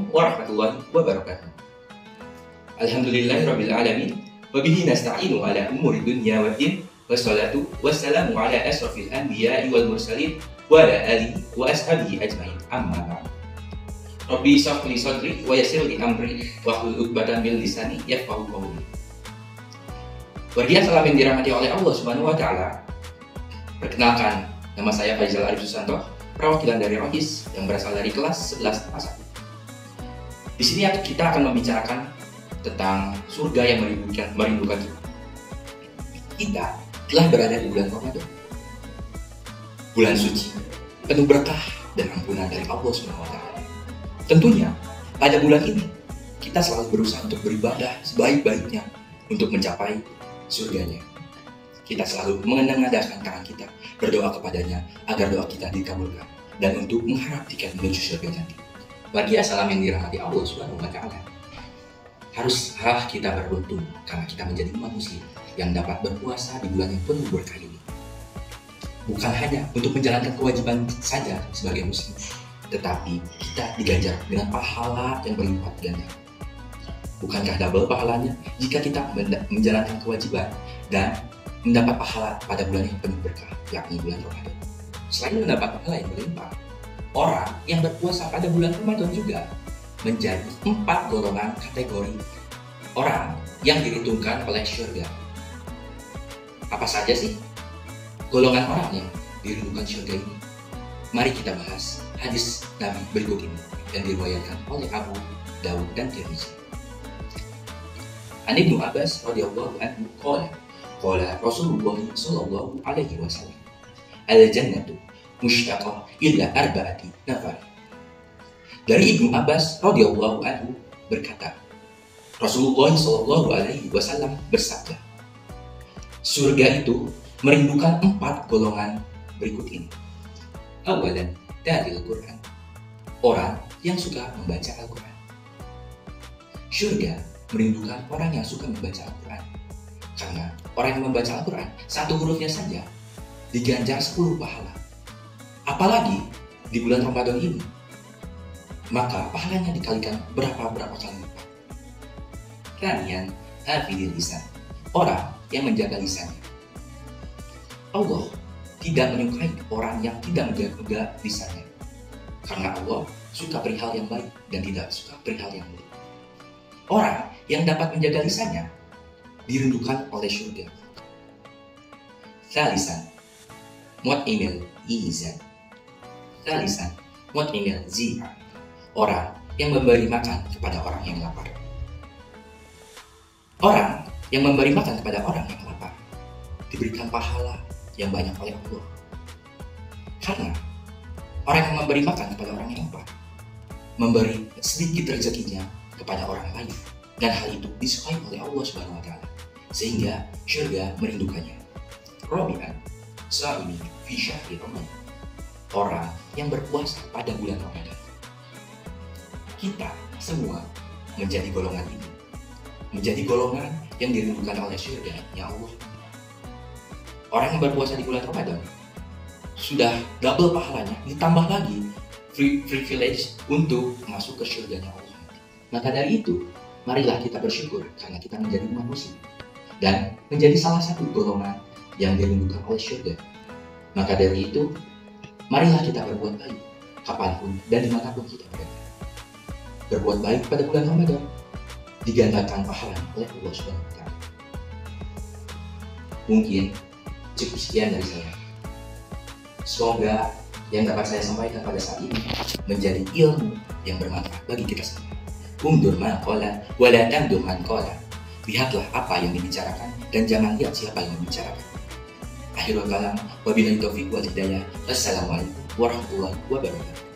warahmatullahi wabarakatuh. Alhamdulillahirabbil alamin wa bihi nasta'inu ala umuri dunya waddin wassalatu wassalamu ala asrofil anbiya'i wal mursalin wa ala alihi wa ashabihi ajmain amma ba'd. Rabbi shrah li sadri wa yassir li amri wahlul 'uqdatam min lisani yafqahu qawli. Warga salam yang dirahmati oleh Allah Subhanahu wa taala. Perkenalkan, nama saya Faizal Arif Susanto, perwakilan dari Rohis yang berasal dari kelas 11 A1. Di sini kita akan membicarakan tentang surga yang merindukan kita. Kita telah berada di bulan Ramadan, bulan suci, penuh berkah dan ampunan dari Allah Subhanahu wa taala. Tentunya pada bulan ini kita selalu berusaha untuk beribadah sebaik-baiknya untuk mencapai surganya. Kita selalu mengenang-nadakan tangan kita, berdoa kepadanya agar doa kita dikabulkan dan untuk mengharap tiket menuju surga nanti. Bagi salam yang dirahmati Allah Subhanahu wa taala, haruslah kita beruntung karena kita menjadi umat muslim yang dapat berpuasa di bulan yang penuh berkah ini. Bukan hanya untuk menjalankan kewajiban saja sebagai muslim, tetapi kita diganjar dengan pahala yang berlipat ganda. Bukankah double pahalanya jika kita menjalankan kewajiban dan mendapat pahala pada bulan yang penuh berkah, yakni bulan Ramadan. Selain mendapat pahala yang berlimpah, orang yang berpuasa pada bulan Ramadan juga menjadi 4 golongan kategori orang yang dihitung oleh surga. Apa saja sih golongan orang yang dirindukan surga ini? Mari kita bahas hadis Nabi berikut ini yang diriwayatkan oleh Abu Daud dan Tirmizi. An Ibnu Abbas radhiyallahu anhu qala Rasulullah sallallahu alaihi wasallam, al-jannatu mushtaqah illa arba'ati nafar. Dari Ibnu Abbas radhiyallahu anhu berkata, Rasulullah sallallahu alaihi wasallam bersabda, surga itu merindukan 4 golongan berikut ini. Awalan dalil Quran, orang yang suka membaca Al-Quran. Surga merindukan orang yang suka membaca Al-Quran, karena orang yang membaca Al-Quran satu hurufnya saja diganjar 10 pahala. Apalagi di bulan Ramadan ini, maka pahalanya dikalikan berapa kali lipat. Kemudian hafidil lisan, orang yang menjaga lisannya. Allah tidak menyukai orang yang tidak menjaga lisannya, karena Allah suka perihal yang baik dan tidak suka perihal yang buruk. Orang yang dapat menjaga lisannya dirindukan oleh surga. Thalisan mut'imil izan, thalisan mut'imil zi'an, orang yang memberi makan kepada orang yang lapar. Orang yang memberi makan kepada orang yang lapar diberikan pahala yang banyak oleh Allah. Karena orang yang memberi makan kepada orang yang lapar memberi sedikit rezekinya kepada orang lain, dan hal itu disukai oleh Allah Subhanahu wa taala, sehingga surga merindukannya. Rabi'an sha'imi fi syahri Ramadan, orang yang berpuasa pada bulan Ramadan. Kita semua menjadi golongan ini, menjadi golongan yang dirindukan oleh surga ya Allah. Orang yang berpuasa di bulan Ramadan sudah double pahalanya, ditambah lagi privilege untuk masuk ke surganya Allah. Maka dari itu, marilah kita bersyukur karena kita menjadi umat muslim dan menjadi salah satu golongan yang dirindukan oleh surga. Maka dari itu, marilah kita berbuat baik kapanpun dan dimanapun kita berada. Berbuat baik pada bulan Ramadan digandakan pahalanya oleh Allah Subhanahu wa taala. Mungkin cukup sekian dari saya. Semoga yang dapat saya sampaikan pada saat ini menjadi ilmu yang bermanfaat bagi kita semua. Undur ma qala wa la tamdur man qala. Lihatlah apa yang dibicarakan dan jangan lihat siapa yang membicarakan. Akhirul kalam, wabillahi taufiq wal hidayah. Wassalamualaikum warahmatullahi wabarakatuh.